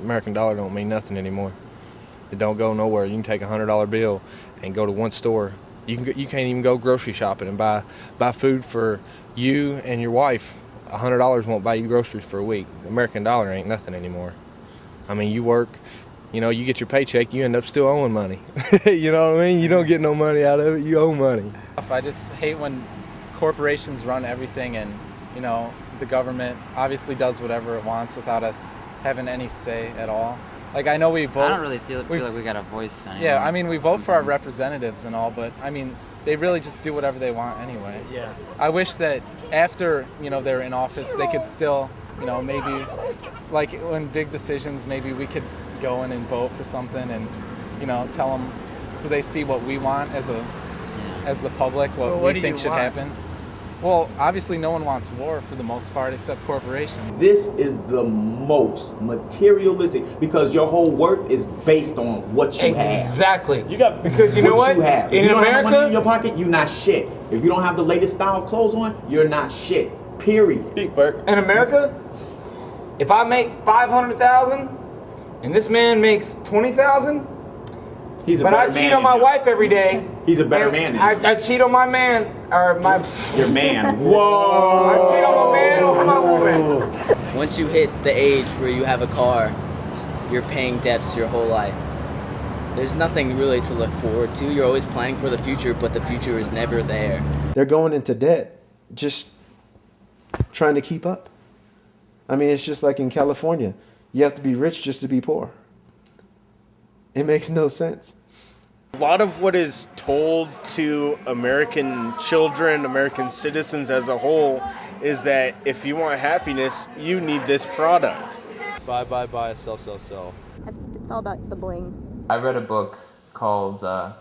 American dollar don't mean nothing anymore. It don't go nowhere. You can take a $100 bill and go to one store. You can't even go grocery shopping and buy food for you and your wife. $100 won't buy you groceries for a week. The American dollar ain't nothing anymore. I mean, you work, you get your paycheck, you end up still owing money. You know what I mean? You don't get no money out of it, you owe money. I just hate when corporations run everything and, the government obviously does whatever it wants without us having any say at all. Like, I know we vote. I don't really feel like we got a voice anymore. Yeah, I mean, we vote for our representatives and all, but, I mean, they really just do whatever they want anyway. Yeah. I wish that after, they're in office, they could still, maybe, like, when big decisions, maybe we could go in and vote for something and, tell them so they see what we want as the public, what we think should happen. Well, obviously no one wants war for the most part except corporations. This is the most materialistic because your whole worth is based on what you have. Exactly. Because you know what? You have. In if you don't America, have money in your pocket, you're not shit. If you don't have the latest style clothes on, you're not shit. Period. in America, if I make $500,000 and this man makes $20,000, he's a but better I man cheat on my wife every day. He's a better man than you. I cheat on my man or my. Your man. Whoa. I cheat on my man over my woman. Once you hit the age where you have a car, you're paying debts your whole life. There's nothing really to look forward to. You're always planning for the future, but the future is never there. They're going into debt, just trying to keep up. I mean, it's just like in California. You have to be rich just to be poor. It makes no sense. A lot of what is told to American children, American citizens as a whole, is that if you want happiness, you need this product. Buy, sell. It's all about the bling. I read a book called The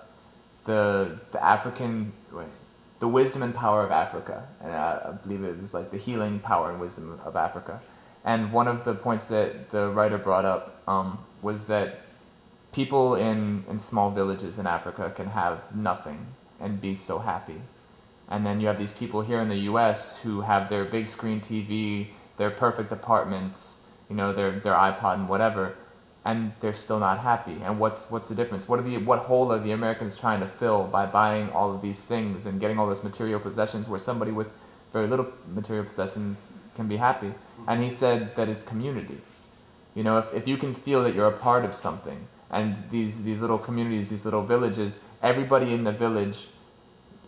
Wisdom and Power of Africa, and I believe it was like the healing power and wisdom of Africa. And one of the points that the writer brought up was that people in small villages in Africa can have nothing and be so happy. And then you have these people here in the US who have their big screen TV, their perfect apartments, their iPod and whatever, and they're still not happy. And what's the difference? What hole are the Americans trying to fill by buying all of these things and getting all those material possessions where somebody with very little material possessions can be happy? And he said that it's community. If you can feel that you're a part of something, and these little communities, these little villages, everybody in the village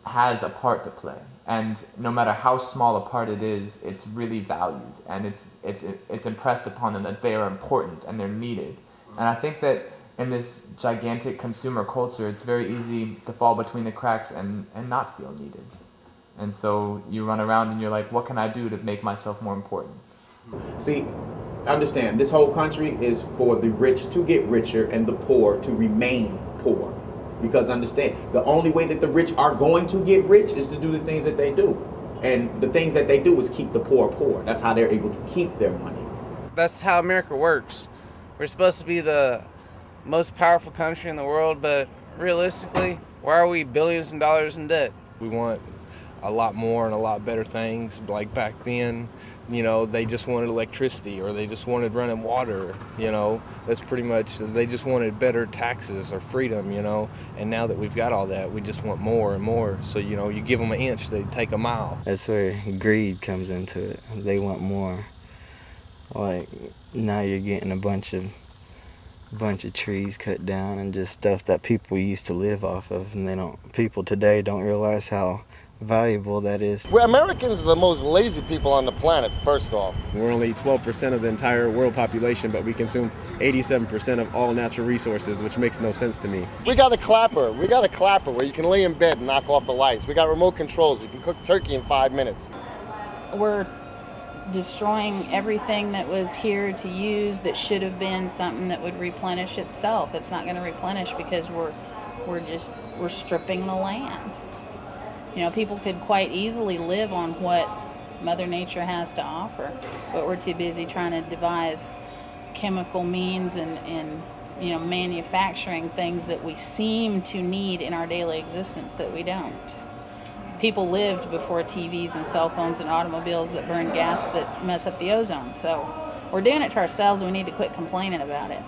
has a part to play. And no matter how small a part it is, it's really valued, and it's impressed upon them that they are important and they're needed. And I think that in this gigantic consumer culture, it's very easy to fall between the cracks and not feel needed. And so you run around and you're like, what can I do to make myself more important? See, understand, this whole country is for the rich to get richer and the poor to remain poor. Because understand, the only way that the rich are going to get rich is to do the things that they do. And the things that they do is keep the poor poor. That's how they're able to keep their money. That's how America works. We're supposed to be the most powerful country in the world, but realistically, why are we billions of dollars in debt? We want a lot more and a lot better things. Like back then, they just wanted electricity or they just wanted running water, That's pretty much, they just wanted better taxes or freedom, And now that we've got all that, we just want more and more. So, you give them an inch, they take a mile. That's where greed comes into it. They want more. Like, now you're getting a bunch of trees cut down and just stuff that people used to live off of, and people today don't realize how valuable that is. We're Americans are the most lazy people on the planet, first off. We're only 12% of the entire world population, but we consume 87% of all natural resources, which makes no sense to me. We got a clapper where you can lay in bed and knock off the lights. We got remote controls. You can cook turkey in 5 minutes. We're destroying everything that was here to use that should have been something that would replenish itself. It's not going to replenish because we're stripping the land. People could quite easily live on what Mother Nature has to offer, but we're too busy trying to devise chemical means and manufacturing things that we seem to need in our daily existence that we don't. People lived before TVs and cell phones and automobiles that burn gas that mess up the ozone. So we're doing it to ourselves. We need to quit complaining about it.